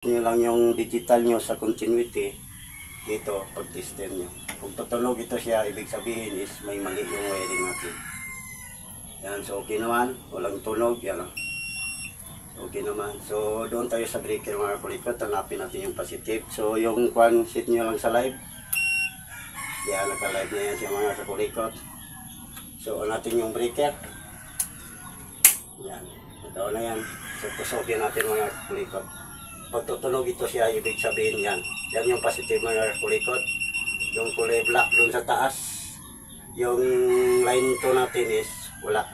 nyo lang yung digital nyo sa continuity dito pag tester nyo. Kung tutunog ito siya, ibig sabihin is may mali yung wiring natin. Yan, so okay naman, walang tunog, yan. Okay naman. So doon tayo sa breaker mga kulikot, hanapin natin yung positive. So yung kwan set nyo lang sa live. Yan, naka-live na yan siya mga kakulikot. So on natin yung breaker. Yan, ito na yan. So tusokin natin mga kakulikot. Pag tutunog ito siya, ibig sabihin yan. Yan yung positive mga kulikot. Yung kulay black doon sa taas. Yung line to natin is wala.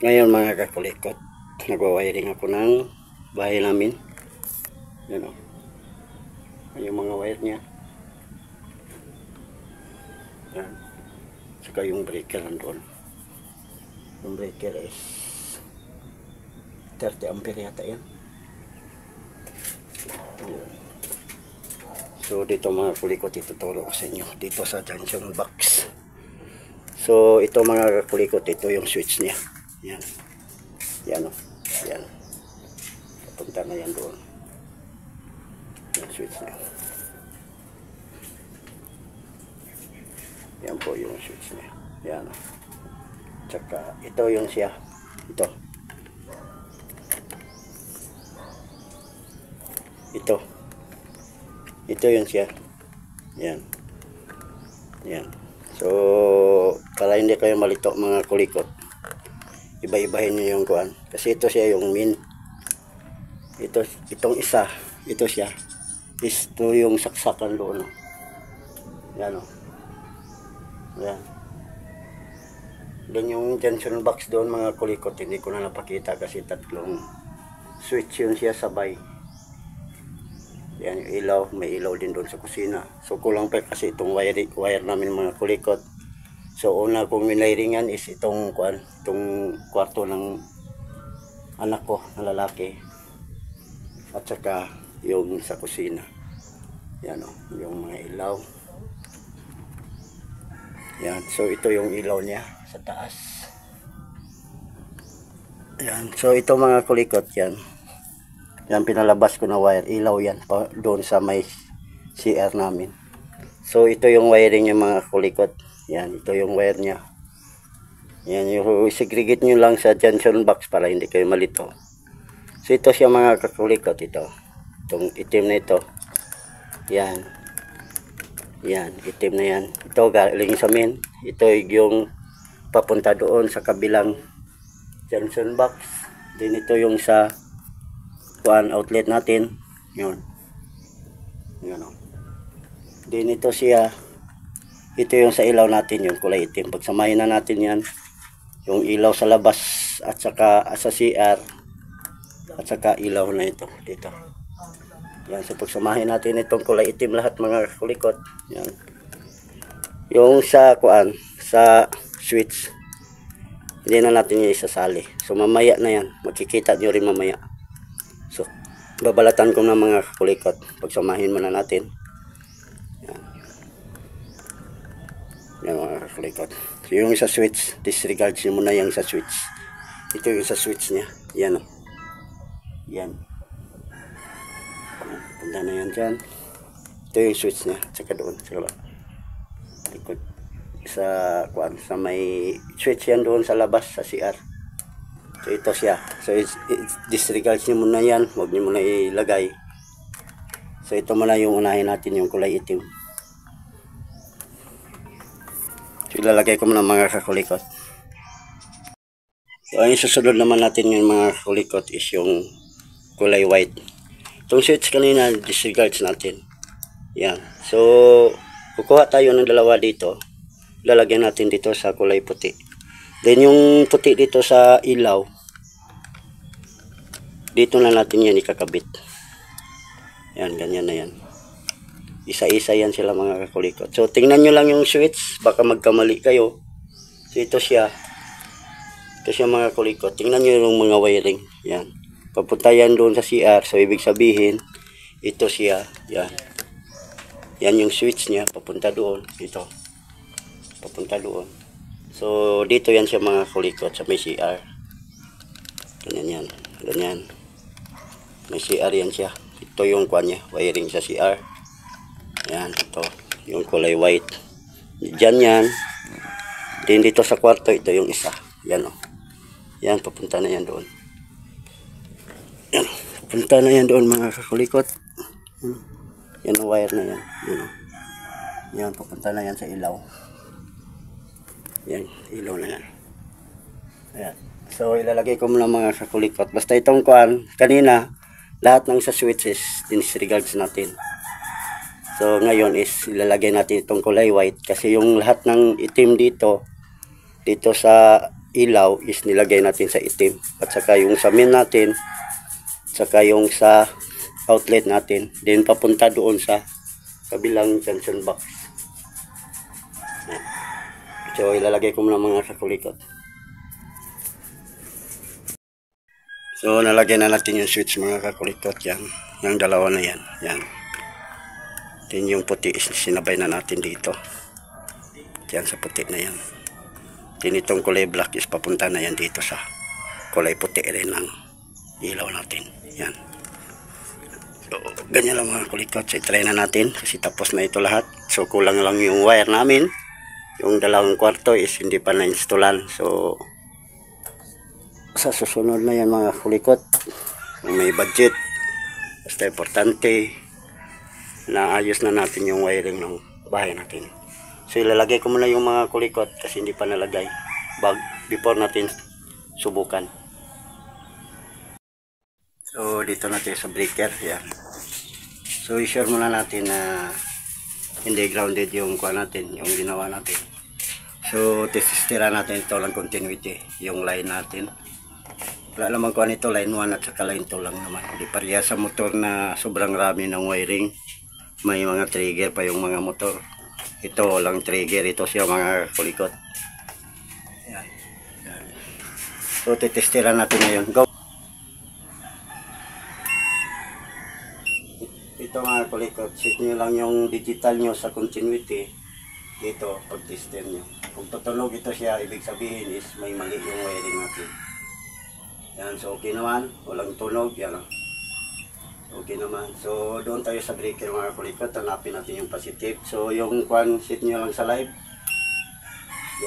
Ngayon mga kakulikot, nagwa-wiring ako ng bahay namin. Yan o. Yung mga wire niya. Yan. Saka yung breaker nandun. Yung breaker is 30 ampere yata yan. So dito mga kulikot, ituturo ko sa inyo. Dito sa junction box. So ito mga kulikot, ito yung switch niya. Yan. Yan o. Yan. Papunta na yan doon. Yung switch niya. Yan po yung switch niya. Yan o. Tsaka ito yung siya. Ito. Ito. Ito yung siya. Yan. Yan. So, para hindi kayo malito mga kulikot, iba-ibahin nyo yung kuan. Kasi ito siya yung min. Itong isa. Ito siya. Ito yung saksakan doon. Yan o. Yan. Then yung junction box doon mga kulikot, hindi ko na napakita kasi tatlong switch yun siya sabay. Yan yung ilaw. May ilaw din doon sa kusina. So kulang pa kasi itong wire namin mga kulikot. So una kong winairingan is itong kuan, itong kwarto ng anak ko na lalaki. At saka yung sa kusina. Yan o, yung mga ilaw. Yan, so ito yung ilaw niya sa taas. Yan, so ito mga kulikot yan. Yan pinalabas ko na wire, ilaw yan pa doon sa may CR namin. So ito yung wiring niya mga kulikot. Yan, ito yung wire niya. Yan, yung segregate nyo lang sa junction box para hindi kayo malito. So ito siya mga kakulikot, ito. Itong itim na ito. Yan. Yan, itim na yan. Ito galing sa main. Ito yung papunta doon sa kabilang junction box. Then ito yung sa kuan outlet natin. Yun. Yun o. Then ito siya. Ito yung sa ilaw natin, yung kulay itim. Pagsamahin na natin yan, yung ilaw sa labas at saka sa CR at saka ilaw na ito dito. Yan, so pagsamahin natin itong kulay itim lahat mga kulikot. Yan. Yung sa kuan, sa switch, hindi na natin yung isasali. So mamaya na yan, makikita nyo rin mamaya. So babalatan ko na mga kulikot. Pagsamahin muna natin. Yan mga kakulikot. So yung sa switch, disregard nyo muna yung sa switch. Ito yung sa switch niya. Yan o. Yan. Punta na yan dyan. Ito yung switch niya. Tsaka doon. Tsaka ba. likod sa kuan, sa may switch yan doon sa labas sa CR. So ito siya. So disregards niyo muna yan, huwag niyo muna ilagay. So ito muna yung unahin natin, yung kulay itim. So ilalagay ko muna mga kakulikot. So ang susunod naman natin yung mga kakulikot is yung kulay white. Itong switch kanina disregards natin. Yan. So kukuha tayo ng dalawa dito. Lalagyan natin dito sa kulay puti. Then yung puti dito sa ilaw, dito na natin yan ikakabit. Yan, ganyan na yan. Isa-isa yan sila mga kakulikot. So tingnan nyo lang yung switch, baka magkamali kayo. So ito siya. Ito siya mga kakulikot. Tingnan nyo yung mga wiring. Yan. Papunta yan doon sa CR. So ibig sabihin, ito siya. Yan. Yan yung switch niya. Papunta doon. Ito. Papunta doon. So dito yan siya mga kakulikot sa may CR. Ganyan yan. Ganyan. May CR yan siya. Ito yung kuan niya. Wiring sa CR. Yan. Ito. Yung kulay white. Diyan yan. Din dito sa kwarto. Ito yung isa. Yan o. Yan. Papunta na yan doon. Yan. Papunta na yan doon mga kakulikot. Yan ang wire na yan. Yan. Yan. Papunta na yan sa ilaw. Yan, ilaw na yan. Ayan. So ilalagay ko muna mga kakulikot. Basta itong kuan, kanina lahat ng sa switches disregards natin. So ngayon is ilalagay natin itong kulay white kasi yung lahat ng itim dito sa ilaw is nilagay natin sa itim. At saka yung sa main natin, saka yung sa outlet natin, din papunta doon sa kabilang junction box. Ayan. So ilalagay ko muna mga kakulikot. So nalagay na natin yung switch mga kakulikot. Yan. Yung dalawa na yan. Yan. Then yung puti is sinabay na natin dito. Yan sa puti na yan. Then itong kulay black is papunta na yan dito sa kulay puti rin ng ilaw natin. Yan. So ganyan lang mga kakulikot. So try na natin kasi tapos na ito lahat. So kulang lang yung wire namin. Yung dalawang kwarto is hindi pa na-installan. So sa susunod na yan mga kakulikot, kung may budget, basta importante na ayos na natin yung wiring ng bahay natin. So ilalagay ko muna yung mga kulikot kasi hindi pa nalagay before natin subukan. So dito natin sa breaker. Yan. So i-sure muna natin na hindi grounded yung kuha natin, yung ginawa natin. So tesistira natin ito lang continuity, yung line natin. Wala naman kuha nito, line 1 at saka line 2 lang naman. Hindi pareha sa motor na sobrang rami ng wiring. May mga trigger pa yung mga motor. Ito walang trigger, ito siya mga kulikot. Yan. Yan. So tetestira natin ngayon. Go! Ito mga kulikot, set nyo lang yung digital nyo sa continuity. Dito, pag-tester nyo. Kung tutunog ito siya, ibig sabihin is may mali yung wiring natin. Yan, so okay naman, walang tunog, yan o. Okay naman. So doon tayo sa breaker mga kulikot, hanapin natin yung positive. So yung kwan, set nyo lang sa live.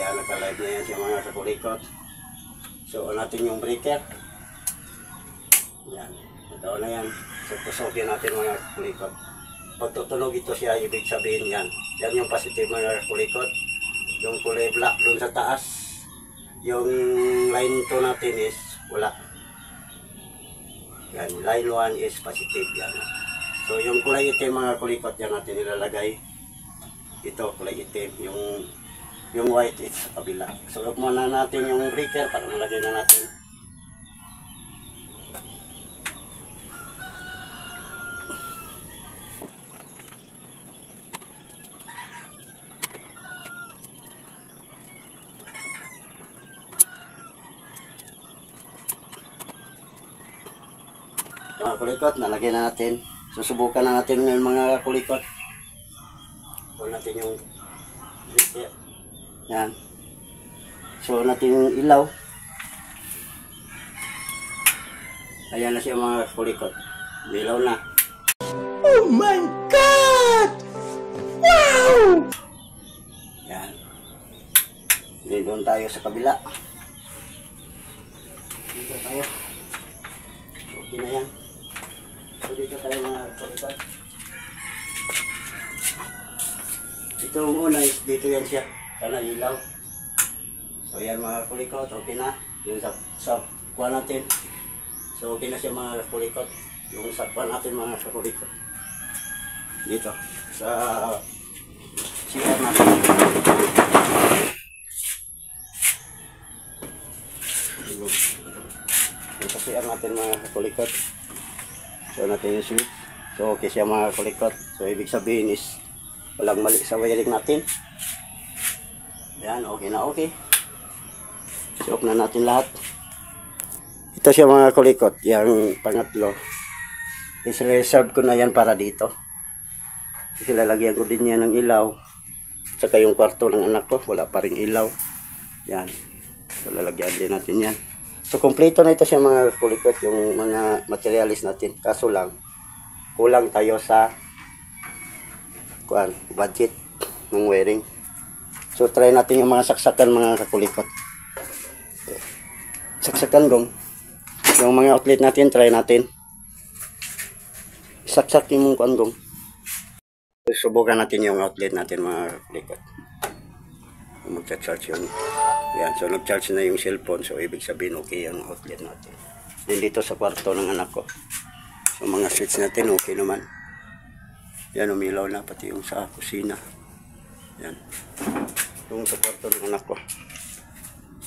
Yan, naka-live na yan siya mga kulikot. So on natin yung breaker. Yan, ito na yan. So pusokin natin mga kulikot. Pag tutunog ito siya, ibig sabihin yan. Yan yung positive mga kulikot. Yung kulay black doon sa taas. Yung line 2 natin is wala. Yan, line 1 is positive yan. So yung kulay itim mga kulikot yan natin ilalagay. Ito kulay itim, yung white is sa kabila. So look muna natin yung breaker para malagay na natin. Mga kulikot, nalagay na natin. Susubukan na natin ngayon mga kulikot. So natin yung breaker. Yan. So natin yung ilaw. Ayan na siya mga kulikot. Ilaw na. Oh my God! Wow! Yan. Hindi doon tayo sa kabila. Dito tayo. Okay na yan. So dito tayo mga kalikot. Ito ang una is dito yan siya. Sana ilaw. So yan mga kulikot. Okay na. Yung sa kuha natin. So okay na siya mga kulikot. Yung sa kuha natin mga kulikot. Dito. Sa CR natin. Sa CR natin mga kulikot. So natin yung switch. So okay siya mga kulikot. So ibig sabihin is walang mali sa wiring natin. Yan, okay na okay. So off na natin lahat. Ito siya mga kulikot. Yung pangatlo. Is reserved ko na yan para dito. Kasi lalagyan ko din yan ng ilaw. Saka yung kwarto ng anak ko, wala pa ring ilaw. Yan. So lalagyan din natin yan. So kompleto na ito siya mga kulikot, yung mga materialis natin. Kaso lang, kulang tayo sa budget ng wiring. So try natin yung mga saksakan mga kulikot. Saksakan gong. Yung mga outlet natin, try natin. Saksak yung mong gong. Subukan natin yung outlet natin mga kulikot. Magcha-charge yun. Yan, so nag-charge na yung cellphone. So ibig sabihin okay yung outlet natin. Then dito sa kwarto ng anak ko. So mga switch natin okay naman. Yan, umilaw na pati yung sa kusina. Yan. Yung sa kwarto ng anak ko.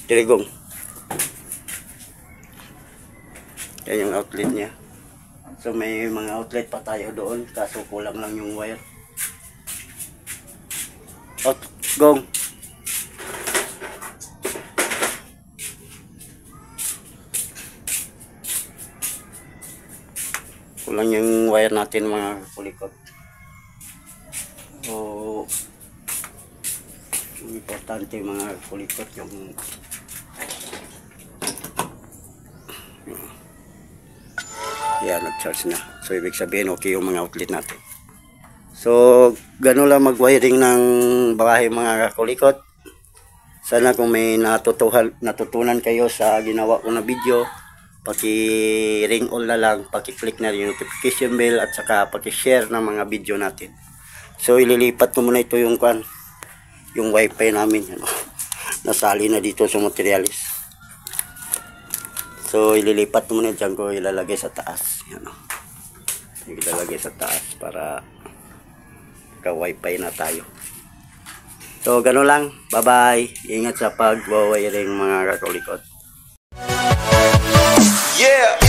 Dirigong. Yan yung outlet niya. So may mga outlet pa tayo doon. Kaso kulang lang yung wire. Out, gong. Kulang yung wire natin mga kulikot. So importante mga kulikot yung yan, nag-charge na. So ibig sabihin okay yung mga outlet natin. So gano'n lang mag-wiring ng bahay mga kulikot. Sana kung may natutunan kayo sa ginawa ko na video, paki-ring all na lang, paki-click na yung notification bell at saka paki-share ng mga video natin. So ililipat ko muna ito yung wifi namin, ano. Nasali na dito sa materialis. So ililipat ko muna dyan ko ilalagay sa taas, ano. Ilalagay sa taas para ka-wifi na tayo. So gano'n lang. Bye-bye. Ingat sa pag-wiring mga kakulikot. Yeah.